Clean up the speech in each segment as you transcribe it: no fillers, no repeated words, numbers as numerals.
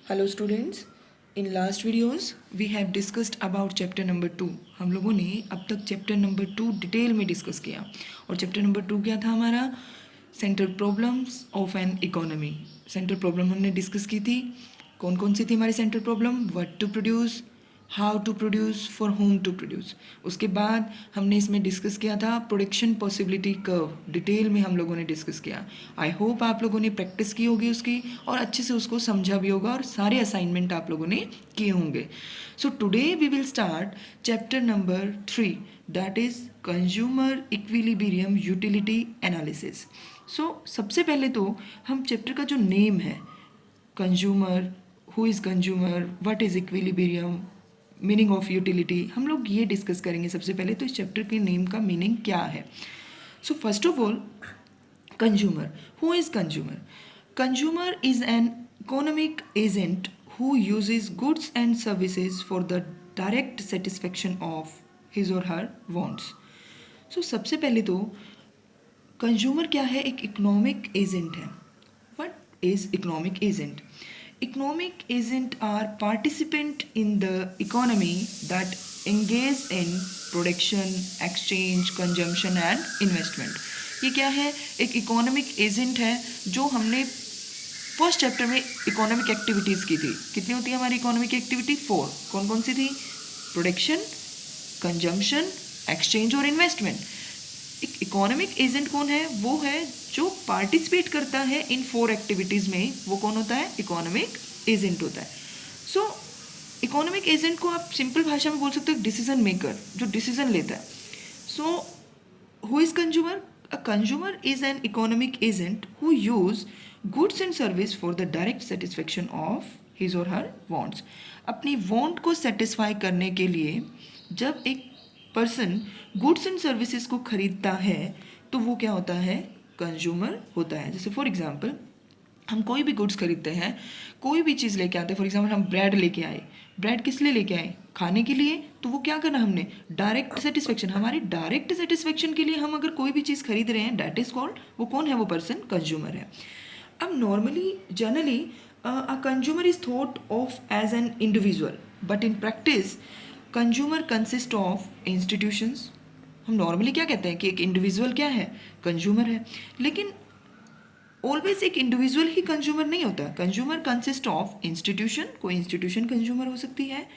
Hello students, in last videos we have discussed about chapter number 2। हम लोगों ने अब तक चैप्टर नंबर 2 डिटेल में डिस्कस किया और चैप्टर नंबर 2 क्या था हमारा? Central problems of an economy. Central problem हमने डिस्कस की थी। कौन कौन सी थी हमारी central problem? What to produce, how to produce, for whom to produce. उसके बाद हमने इसमें डिस्कस किया था प्रोडक्शन पॉसिबिलिटी कर्व, डिटेल में हम लोगों ने डिस्कस किया। आई होप आप लोगों ने प्रैक्टिस की होगी उसकी और अच्छे से उसको समझा भी होगा और सारे असाइनमेंट आप लोगों ने किए होंगे। So today we will start chapter number 3, that is consumer equilibrium utility analysis. So सबसे पहले तो हम चैप्टर का जो नेम है, consumer, who is consumer, what is equilibrium, meaning of utility, हम लोग ये डिस्कस करेंगे। सबसे पहले तो इस चैप्टर के नेम का मीनिंग क्या है। So first of all, consumer, who is consumer? Consumer is an economic agent who uses goods and services for the direct satisfaction of his or her wants। So सबसे पहले तो consumer क्या है? एक economic agent है। What is economic agent? Economic agent are participant in the economy that engage in production, exchange, consumption and investment। ये क्या है? एक इकोनॉमिक एजेंट है जो हमने फर्स्ट चैप्टर में इकोनॉमिक एक्टिविटीज़ की थी। कितनी होती है हमारी इकोनॉमिक एक्टिविटी? 4। कौन कौन सी थी? प्रोडक्शन, कंजम्पशन, एक्सचेंज और इन्वेस्टमेंट। एक इकोनॉमिक एजेंट कौन है? वो है जो पार्टिसिपेट करता है इन 4 एक्टिविटीज़ में। वो कौन होता है? इकोनॉमिक एजेंट होता है। सो इकोनॉमिक एजेंट को आप सिंपल भाषा में बोल सकते हो डिसीजन मेकर, जो डिसीजन लेता है। So who is consumer? A consumer is an economic agent who use goods and service for the direct satisfaction of his और हर वांट्स। अपनी वांट को सेटिस्फाई करने के लिए जब एक पर्सन गुड्स एंड सर्विसेज को खरीदता है तो वो क्या होता है? कंज्यूमर होता है। जैसे फॉर एग्जांपल हम कोई भी गुड्स खरीदते हैं, कोई भी चीज़ लेके आते हैं। फॉर एग्जांपल हम ब्रेड लेके आए, ब्रेड किस लिए लेके आए? खाने के लिए। तो वो क्या करना हमने? डायरेक्ट सेटिस्फेक्शन, हमारी डायरेक्ट सेटिस्फेक्शन के लिए हम अगर कोई भी चीज़ खरीद रहे हैं, डैट इज कॉल्ड, वो कौन है? वो पर्सन कंज्यूमर है। अब normally generally a consumer is thought of as an individual, but in practice consumer consist of institutions. हम नॉर्मली क्या कहते हैं कि एक इंडिविजुअल क्या है? कंज्यूमर है। लेकिन ऑलवेज एक इंडिविजुअल ही कंज्यूमर नहीं होता। कंज्यूमर कंसिस्ट ऑफ इंस्टीट्यूशन, कोई इंस्टीट्यूशन कंज्यूमर हो सकती है,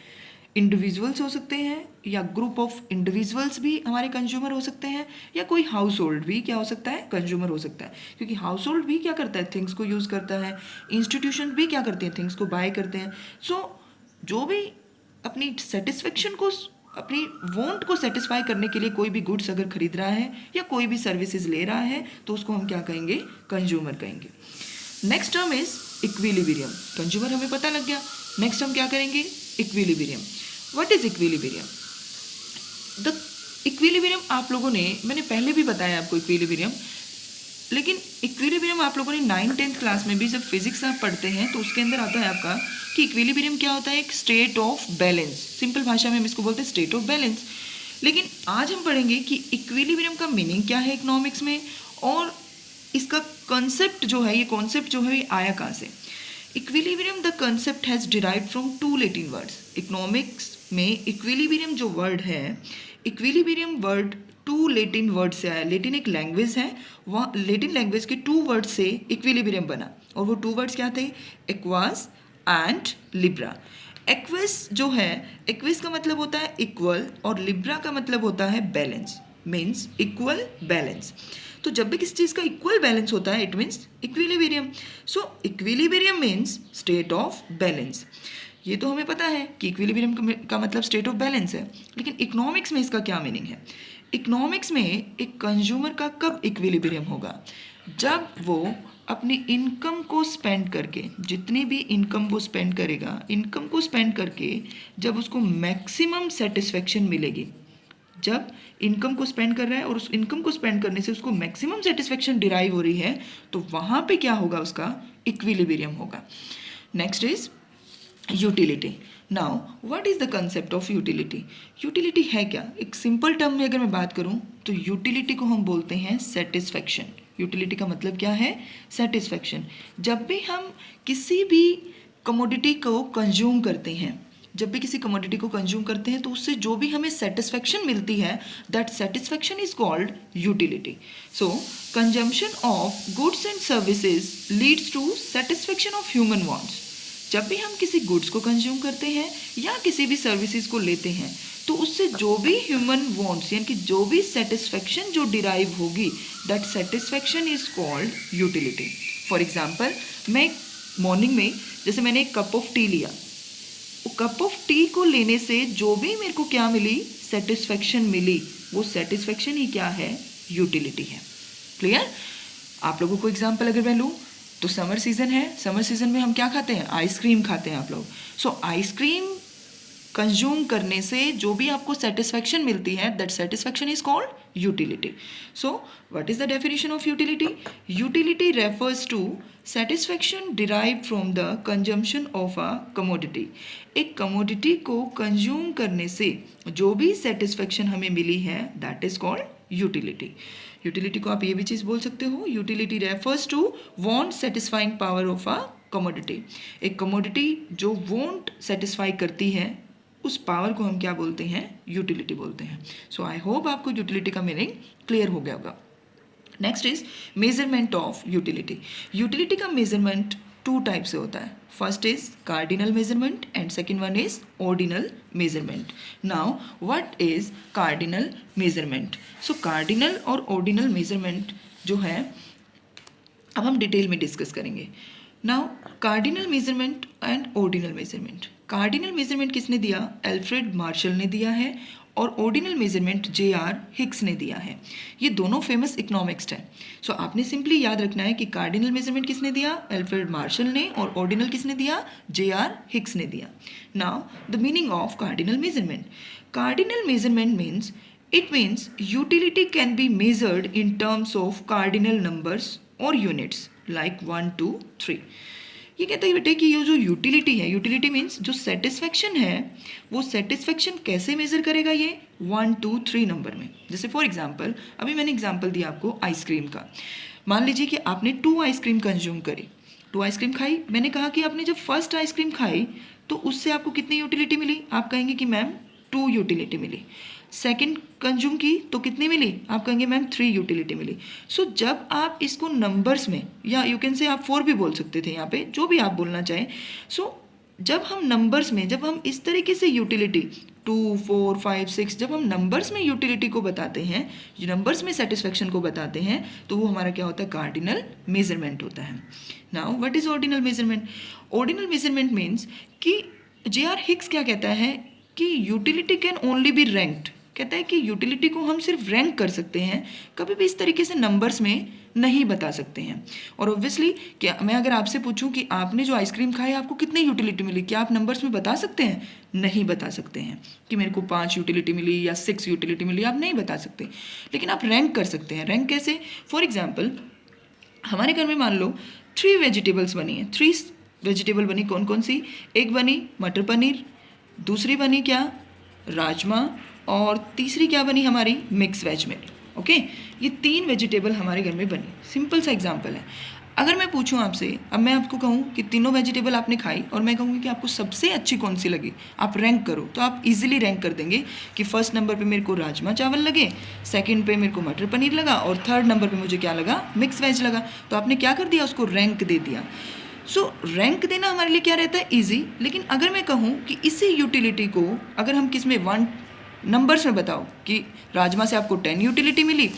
इंडिविजुअल्स हो सकते हैं, या ग्रुप ऑफ इंडिविजुअल्स भी हमारे कंज्यूमर हो सकते हैं, या कोई हाउस होल्ड भी क्या हो सकता है? कंज्यूमर हो सकता है। क्योंकि हाउस होल्ड भी क्या करता है? थिंग्स को यूज़ करता है। इंस्टीट्यूशन भी क्या करते हैं? थिंग्स को बाय करते हैं। सो जो भी अपनी सेटिस्फेक्शन को, अपनी वांट को सेटिस्फाई करने के लिए कोई भी गुड्स अगर खरीद रहा है या कोई भी सर्विसेज ले रहा है तो उसको हम क्या कहेंगे? कंज्यूमर कहेंगे। Next term is equilibrium. Consumer हमें पता लग गया। नेक्स्ट हम क्या करेंगे? Equilibrium. What is equilibrium? The equilibrium आप लोगों ने, मैंने पहले भी बताया आपको इक्विलिब्रियम, लेकिन इक्विलिब्रियम आप लोगों ने 9th-10th क्लास में भी जब फिजिक्स आप पढ़ते हैं तो उसके अंदर आता है आपका कि इक्विलिब्रियम क्या होता है? एक स्टेट ऑफ बैलेंस। सिंपल भाषा में हम इसको बोलते हैं स्टेट ऑफ बैलेंस। लेकिन आज हम पढ़ेंगे कि इक्विलिब्रियम का मीनिंग क्या है इकोनॉमिक्स में, और इसका कॉन्सेप्ट जो है, ये कॉन्सेप्ट जो है ये आया कहाँ से। Equilibrium the concept has derived from 2 Latin words. Economics में इक्विलिब्रियम जो वर्ड है, इक्विलिब्रियम वर्ड 2 लैटिन वर्ड से आया। लैटिन एक लैंग्वेज है, वहाँ लैटिन लैंग्वेज के 2 वर्ड से इक्विलिब्रियम बना, और वो 2 वर्ड्स क्या थे? Aqueous and Libra. एक्विस जो है, एक्विस का मतलब होता है इक्वल, और लिब्रा का मतलब होता है बैलेंस, मीन्स इक्वल बैलेंस। तो जब भी किसी चीज़ का इक्वल बैलेंस होता है it means equilibrium. So equilibrium means state of balance. ये तो हमें पता है कि इक्विलिब्रियम का मतलब स्टेट ऑफ बैलेंस है, लेकिन इकोनॉमिक्स में इसका क्या मीनिंग है? इकोनॉमिक्स में एक कंज्यूमर का कब इक्विलिब्रियम होगा? जब वो अपनी इनकम को स्पेंड करके, जितनी भी इनकम वो स्पेंड करेगा, इनकम को स्पेंड करके जब उसको मैक्सिमम सेटिस्फेक्शन मिलेगी। जब इनकम को स्पेंड कर रहा है और उस इनकम को स्पेंड करने से उसको मैक्सिमम सेटिस्फेक्शन डिराइव हो रही है, तो वहाँ पे क्या होगा? उसका इक्विलिब्रियम होगा। Next is utility. Now what is the concept of utility? Utility है क्या? एक सिंपल टर्म में अगर मैं बात करूं तो यूटिलिटी को हम बोलते हैं सेटिस्फेक्शन। यूटिलिटी का मतलब क्या है? सेटिस्फेक्शन। जब भी हम किसी भी कमोडिटी को कंज्यूम करते हैं, जब भी किसी कमोडिटी को कंज्यूम करते हैं तो उससे जो भी हमें सेटिस्फेक्शन मिलती है that satisfaction is called utility. So consumption of goods and services leads to satisfaction of human wants. जब भी हम किसी गुड्स को कंज्यूम करते हैं या किसी भी सर्विसेज को लेते हैं तो उससे जो भी ह्यूमन वांट्स यानी कि जो भी सेटिस्फेक्शन जो डिराइव होगी that satisfaction is called utility. For example, मैं मॉर्निंग में जैसे मैंने एक कप ऑफ टी लिया, वो कप ऑफ टी को लेने से जो भी मेरे को क्या मिली, सेटिस्फेक्शन मिली, वो सेटिस्फेक्शन ही क्या है, यूटिलिटी है. क्लियर? आप लोगों को एग्जांपल अगर मैं लूँ तो समर सीजन है, समर सीजन में हम क्या खाते हैं, आइसक्रीम खाते हैं आप लोग. सो आइसक्रीम कंज्यूम करने से जो भी आपको सेटिस्फेक्शन मिलती है that satisfaction is called utility. So what is the definition of utility? Utility refers to satisfaction derived from the consumption of a commodity. एक कमोडिटी को कंज्यूम करने से जो भी सेटिस्फेक्शन हमें मिली है that is called utility. Utility को आप ये भी चीज़ बोल सकते हो, utility refers to want satisfying power of a commodity. एक कमोडिटी जो वांट सेटिस्फाई करती है उस पावर को हम क्या बोलते हैं, यूटिलिटी बोलते हैं. सो आई होप आपको यूटिलिटी का मीनिंग क्लियर हो गया होगा. Next is measurement of utility. Utility का मेजरमेंट 2 टाइप से होता है. First is cardinal measurement and second one is ordinal measurement. Now what is cardinal measurement? So cardinal और ऑर्डिनल मेजरमेंट जो है अब हम डिटेल में डिस्कस करेंगे. Now cardinal measurement and ordinal measurement. Cardinal measurement किसने दिया, एल्फ्रेड मार्शल ने दिया है, और ऑर्डिनल मेजरमेंट J.R. हिक्स ने दिया है. ये दोनों फेमस इकोनॉमिक्स हैं. सो आपने सिंपली याद रखना है कि कार्डिनल मेजरमेंट किसने दिया, एल्फ्रेड मार्शल ने, और ऑर्डिनल किसने दिया, J.R. हिक्स ने दिया. Now the meaning of cardinal measurement. Cardinal measurement means it means utility can be measured in terms of cardinal numbers और यूनिट्स लाइक 1, 2, 3. ये कहता है बेटे कि ये जो यूटिलिटी है, यूटिलिटी मीन्स जो सेटिस्फेक्शन है वो सेटिस्फेक्शन कैसे मेजर करेगा, ये 1, 2, 3 नंबर में. जैसे फॉर एग्जांपल अभी मैंने एग्जांपल दिया आपको आइसक्रीम का. मान लीजिए कि आपने 2 आइसक्रीम कंज्यूम करी, 2 आइसक्रीम खाई. मैंने कहा कि आपने जब फर्स्ट आइसक्रीम खाई तो उससे आपको कितनी यूटिलिटी मिली, आप कहेंगे कि मैम 2 यूटिलिटी मिली. सेकेंड कंज्यूम की तो कितनी मिली, आप कहेंगे मैम 3 यूटिलिटी मिली. सो जब आप इसको नंबर्स में, या यू कैन से आप 4 भी बोल सकते थे यहाँ पे, जो भी आप बोलना चाहें. सो जब हम नंबर्स में, जब हम इस तरीके से यूटिलिटी 2, 4, 5, 6 जब हम नंबर्स में यूटिलिटी को बताते हैं, नंबर्स में सेटिस्फेक्शन को बताते हैं, तो वो हमारा क्या होता है, कार्डिनल मेजरमेंट होता है. Now what is ordinal measurement? Ordinal measurement means कि J.R. हिक्स क्या कहता है कि utility can only B ranked. कहता है कि यूटिलिटी को हम सिर्फ रैंक कर सकते हैं, कभी भी इस तरीके से नंबर्स में नहीं बता सकते हैं. और ऑब्वियसली क्या मैं अगर आपसे पूछूं कि आपने जो आइसक्रीम खाई आपको कितनी यूटिलिटी मिली, क्या आप नंबर्स में बता सकते हैं? नहीं बता सकते हैं कि मेरे को 5 यूटिलिटी मिली या 6 यूटिलिटी मिली, आप नहीं बता सकते. लेकिन आप रैंक कर सकते हैं. रैंक कैसे? फॉर एग्जाम्पल हमारे घर में मान लो 3 वेजिटेबल्स बनी है, 3 वेजिटेबल बनी. कौन कौन सी? एक बनी मटर पनीर, दूसरी बनी क्या, राजमा, और तीसरी क्या बनी हमारी, मिक्स वेज में. ओके, ये 3 वेजिटेबल हमारे घर में बनी. सिंपल सा एग्जांपल है. अगर मैं पूछूं आपसे, अब मैं आपको कहूं कि तीनों वेजिटेबल आपने खाई और मैं कहूँगी कि आपको सबसे अच्छी कौन सी लगी, आप रैंक करो, तो आप इजीली रैंक कर देंगे कि फर्स्ट नंबर पे मेरे को राजमा चावल लगे, सेकंड पे मेरे को मटर पनीर लगा, और थर्ड नंबर पे मुझे क्या लगा, मिक्स वेज लगा. तो आपने क्या कर दिया, उसको रैंक दे दिया. सो रैंक देना हमारे लिए क्या रहता है, ईजी. लेकिन अगर मैं कहूँ कि इसी यूटिलिटी को अगर हम किस में 1 नंबर्स में बताओ कि राजमा से आपको 10 यूटिलिटी मिली,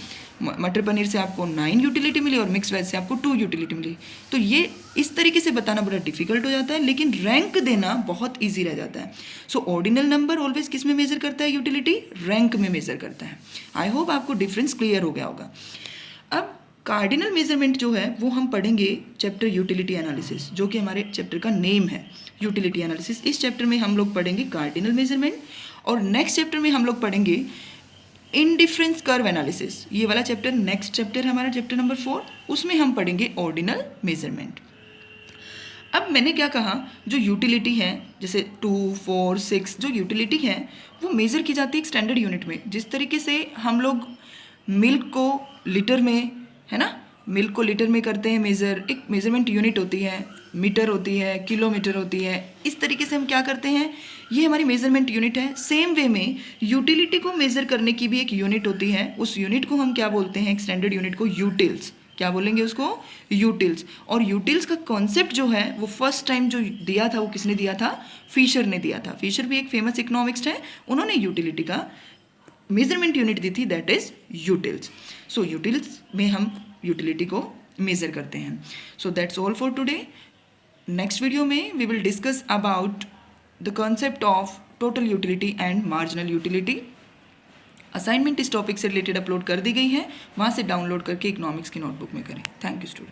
मटर पनीर से आपको 9 यूटिलिटी मिली, और मिक्स वेज से आपको 2 यूटिलिटी मिली, तो ये इस तरीके से बताना बड़ा डिफिकल्ट हो जाता है. लेकिन रैंक देना बहुत ईजी रह जाता है. सो ऑर्डिनल नंबर ऑलवेज किस में मेजर करता है, यूटिलिटी रैंक में मेजर करता है. आई होप आपको डिफरेंस क्लियर हो गया होगा. अब कार्डिनल मेजरमेंट जो है वो हम पढ़ेंगे चैप्टर यूटिलिटी एनालिसिस, जो कि हमारे चैप्टर का नेम है यूटिलिटी एनालिसिस. इस चैप्टर में हम लोग पढ़ेंगे कार्डिनल मेजरमेंट, और नेक्स्ट चैप्टर में हम लोग पढ़ेंगे इनडिफरेंस कर्व एनालिसिस. ये वाला चैप्टर नेक्स्ट चैप्टर है हमारा, चैप्टर नंबर 4, उसमें हम पढ़ेंगे ऑर्डिनल मेजरमेंट. अब मैंने क्या कहा, जो यूटिलिटी है जैसे 2, 4, 6 जो यूटिलिटी है वो मेज़र की जाती है एक स्टैंडर्ड यूनिट में. जिस तरीके से हम लोग मिल्क को लीटर में, है ना, मिल्क को लीटर में करते हैं मेज़र, एक मेज़रमेंट यूनिट होती है, मीटर होती है, किलोमीटर होती है, इस तरीके से हम क्या करते हैं, ये हमारी मेज़रमेंट यूनिट है। सेम वे में यूटिलिटी को मेज़र करने की भी एक यूनिट होती है, उस यूनिट को हम क्या बोलते हैं, एक स्टैंडर्ड यूनिट को यूटिल्स, क्या बोलेंगे उसको, यूटिल्स। और यूटिल्स का कॉन्सेप्ट जो है वो फर्स्ट टाइम जो दिया था वो किसने दिया था, फिशर ने दिया था। फिशर भी एक फेमस इकोनॉमिस्ट है, उन्होंने यूटिलिटी का मेजरमेंट यूनिट दी थी, that is utils. So utils में हम यूटिलिटी को मेजर करते हैं। So that's all for today. Next video में we will discuss about the concept of total utility and marginal utility. Assignment इस टॉपिक से रिलेटेड अपलोड कर दी गई है, वहाँ से डाउनलोड करके इकोनॉमिक्स की नोटबुक में करें। Thank you student.